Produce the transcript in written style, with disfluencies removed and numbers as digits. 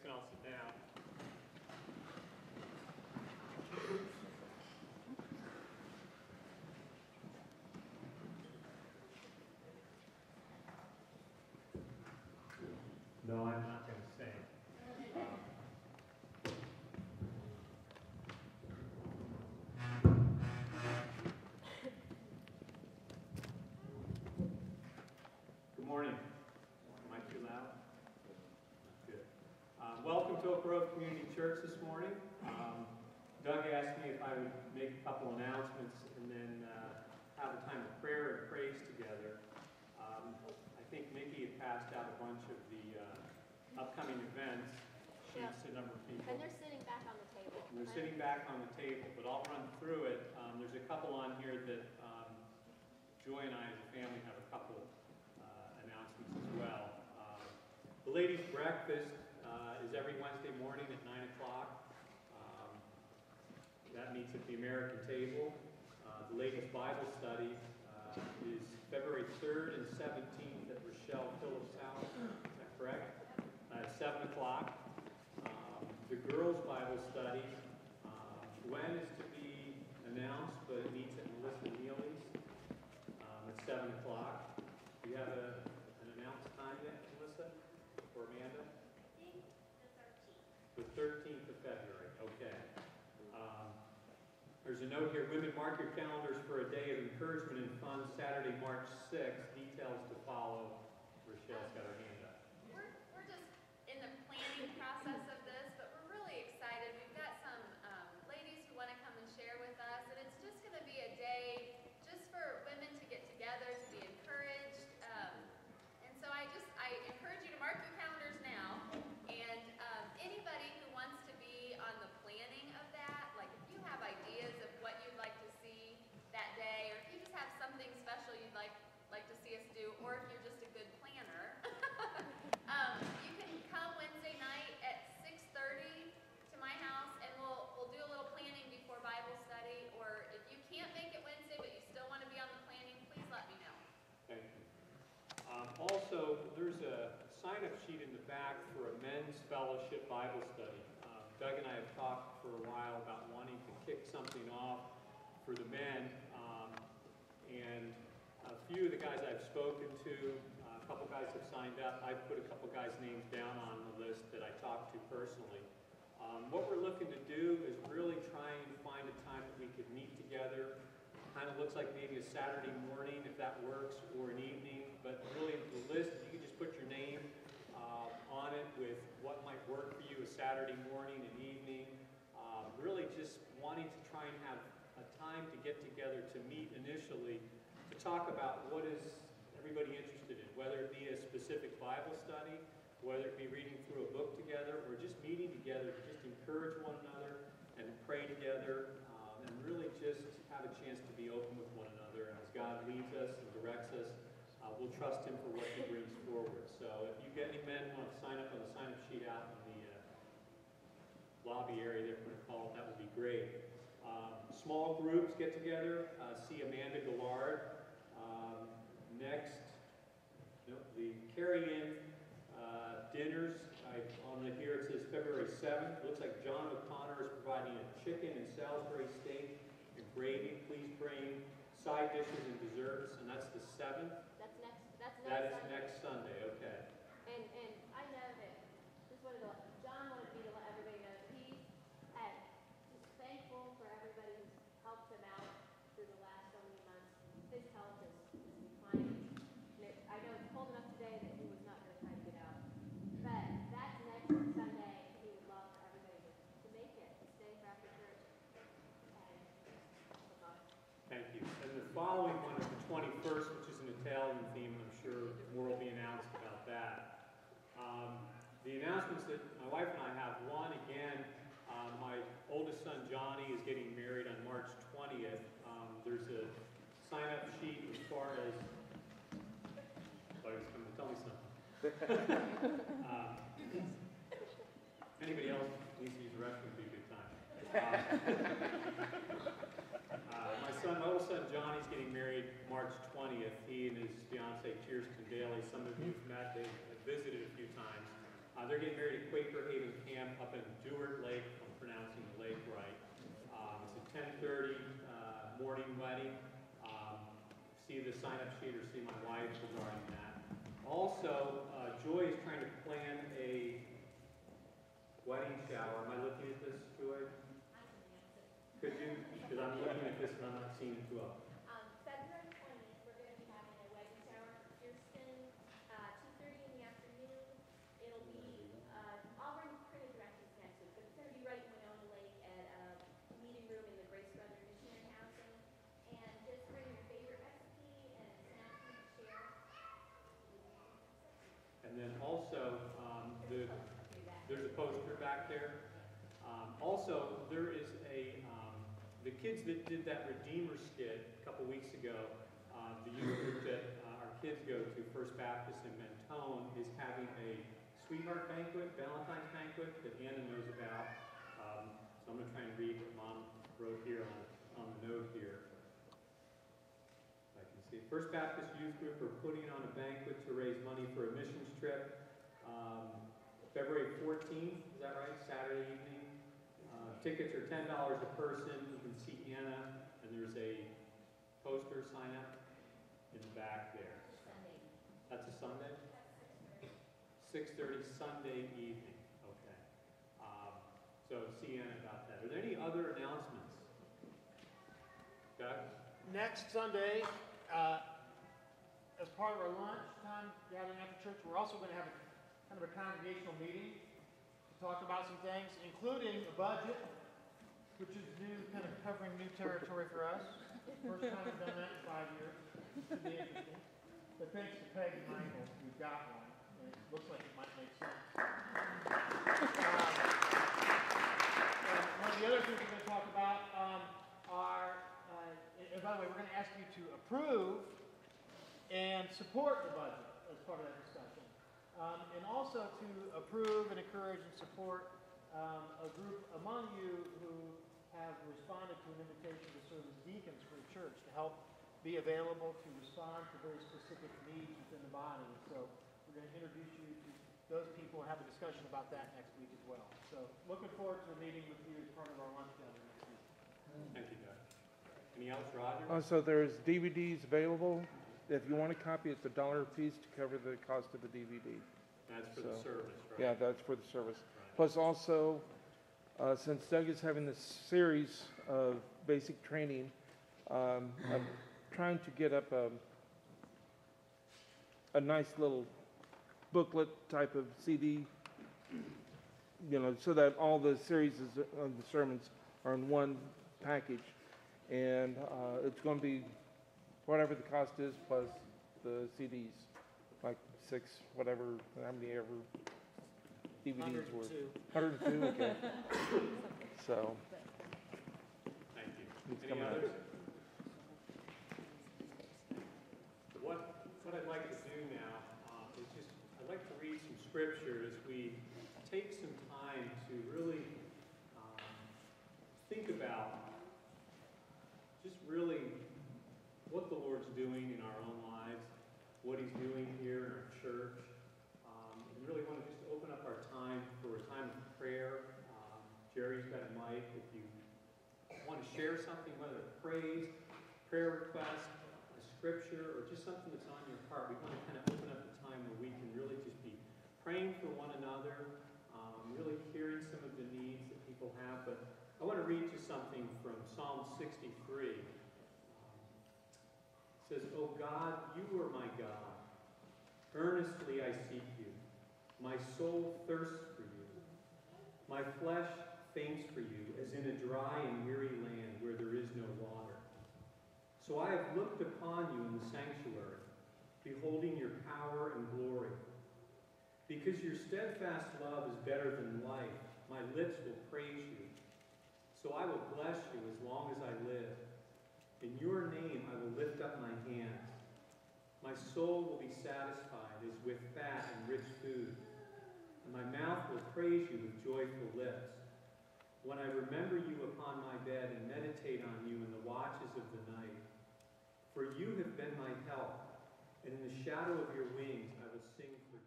and I'll sit down. No, I'm not going to sing. Good morning. Am I too loud? Good. Welcome to Oak Grove Community Church this morning. Doug asked me if I would make a couple announcements and then have a time of prayer and praise together. I think Mickey had passed out a bunch of the upcoming events, sheets to a number of people. And they're sitting back on the table. And they're sitting back on the table, but I'll run through it. There's a couple on here that Joy and I as a family have a couple announcements as well. The ladies' breakfast is every Wednesday morning at 9 o'clock. That meets at the American table. The ladies' Bible study is February 3rd and 17th at Rochelle Phillips House. Is that correct? At 7 o'clock. The girls' Bible study, when is to be announced, but it meets at Melissa Neely's at 7 o'clock. Do you have an announced time yet, Melissa? Or Amanda? I think the 13th. The 13th of February, okay. There's a note here, women, mark your calendars for a day of encouragement and fun, Saturday, March 6th. Details to follow. Rochelle's got her hand up. We're just in the planning process of this, but we're really excited. We've got some ladies who want to come and share with us, and it's just going to be a day just for women to get together, to be encouraged. And so I encourage you to mark your calendars now, and anybody who wants to be on the planning of that, like if you have ideas of what you'd like to see that day, or if you just have something special you'd like to see us do, or if you're just a good planner, you can come Wednesday night at 6:30 to my house, and we'll do a little planning before Bible study. Or if you can't make it Wednesday, but you still want to be on the planning, please let me know. Thank you. Also, there's a sign-up sheet in the back for a men's fellowship Bible study. Doug and I have talked for a while about wanting to kick something off for the men, and a few of the guys I've spoken to, a couple guys have signed up. I've put a couple guys' names down on the list that I talked to personally. What we're looking to do is really try and find a time that we could meet together. Kind of looks like maybe a Saturday morning, if that works, or an evening. But really, the list, if you could just put your name on it with what might work for you, a Saturday morning, an evening. Really just wanting to try and have a time to get together to meet initially to talk about what is everybody interested in, whether it be a specific Bible study, whether it be reading through a book together, or just meeting together to just encourage one another and pray together, and really just have a chance to be open with one another. And as God leads us and directs us, we'll trust Him for what He brings forward. So if you get any men who want to sign up on the sign-up sheet out in the lobby area there, we're going to call it, that would be great. Small groups get together. See Amanda Gillard. The carry-in dinners, on the here it says February 7th. It looks like John O'Connor is providing a chicken and Salisbury steak and gravy. Please bring side dishes and desserts, and that's the 7th. That is Sunday. next Sunday, okay. And I know that John wanted me to let everybody know that he's thankful for everybody who's helped him out through the last so many months. His health is declining. I know it's cold enough today that he was not going to try to get out. But that's next Sunday. He would love for everybody to make it, to stay for after church. Thank you. And the following one is the 21st, which is an Italian theme, and I'm sure more will be announced about that. The announcements that my wife and I have, one, again, my oldest son, Johnny, is getting married on March 20th. There's a sign-up sheet as far as... Somebody's coming to tell me something. Anybody else needs to use the restroom, would be a good time. My oldest son, Johnny's getting married March 20th. He and his fiancee, Kirsten Daly, some of you have met, they've visited a few times. They're getting married at Quaker Haven Camp up in Dewart Lake, if I'm pronouncing the lake right. It's a 10:30 morning wedding. See the sign-up sheet or see my wife regarding that. Also, Joy is trying to plan a wedding shower. Am I looking at this, Joy? Could you? Because I'm looking at this and I'm not seeing it well. February 20th, we're going to be having a wedding shower at Kirsten, 2:30 in the afternoon. It'll be, I'll bring printed directions next week, but it's going to be right in Winona Lake at a meeting room in the Grace Brother Missionary Housing. And just bring your favorite recipe and a snack for you to share. And then also, there's a poster back there. Also, there is the kids that did that Redeemer skit a couple weeks ago, the youth group that our kids go to, First Baptist in Mentone, is having a sweetheart banquet, Valentine's banquet that Anna knows about. So I'm going to try and read what Mom wrote here on the note here. I can see First Baptist youth group are putting on a banquet to raise money for a missions trip. February 14th, is that right? Saturday evening. Tickets are $10 a person. You can see Anna, and there's a poster sign up in the back there. Sunday. That's a Sunday? 6:30 Sunday evening. Okay. So see Anna about that. Are there any other announcements? Doug? Next Sunday, as part of our lunchtime gathering after church, we're also going to have a kind of a congregational meeting to talk about some things, including a budget, which is new, kind of covering new territory for us. First time we've done that in 5 years. Should be interesting. But thanks to Peg and Michael, we've got one. And it looks like it might make sense. And one of the other things we're going to talk about are, and by the way, we're going to ask you to approve and support the budget as part of that discussion. And also to approve and encourage and support a group among you who have responded to an invitation to serve as deacons for the church to help be available to respond to very specific needs within the body. So we're going to introduce you to those people and have a discussion about that next week as well. So looking forward to a meeting with you as part of our lunch gathering next week. Thank you, Doug. Any else, Roger? So there's DVDs available. If you want a copy, it's $1 a piece to cover the cost of the DVD. That's for the service, right? Yeah, that's for the service. Right. Plus also, since Doug is having this series of basic training, I'm trying to get up a nice little booklet type of CD, so that all the series of the sermons are in one package. And it's going to be whatever the cost is plus the CDs, like 6, whatever, how many ever DVDs were. 102, okay. So. Thank you. It's Any coming out. others? What I'd like to do now is I'd like to read some scripture as we take some time to really think about just really what the Lord's doing in our own lives, what He's doing here in our church. We really want to just open up our time for a time of prayer. Jerry's got a mic. If you want to share something, whether praise, prayer request, a scripture, or just something that's on your heart, we want to kind of open up the time where we can really just be praying for one another, really hearing some of the needs that people have. But I want to read you something from Psalm 63. It says, "O God, you are my God. Earnestly I seek you. My soul thirsts for you. My flesh faints for you, as in a dry and weary land where there is no water. So I have looked upon you in the sanctuary, beholding your power and glory. Because your steadfast love is better than life, my lips will praise you. So I will bless you as long as I live. In your name I will lift up my hands. My soul will be satisfied as with fat and rich food, and my mouth will praise you with joyful lips. When I remember you upon my bed and meditate on you in the watches of the night. For you have been my help, and in the shadow of your wings I will sing for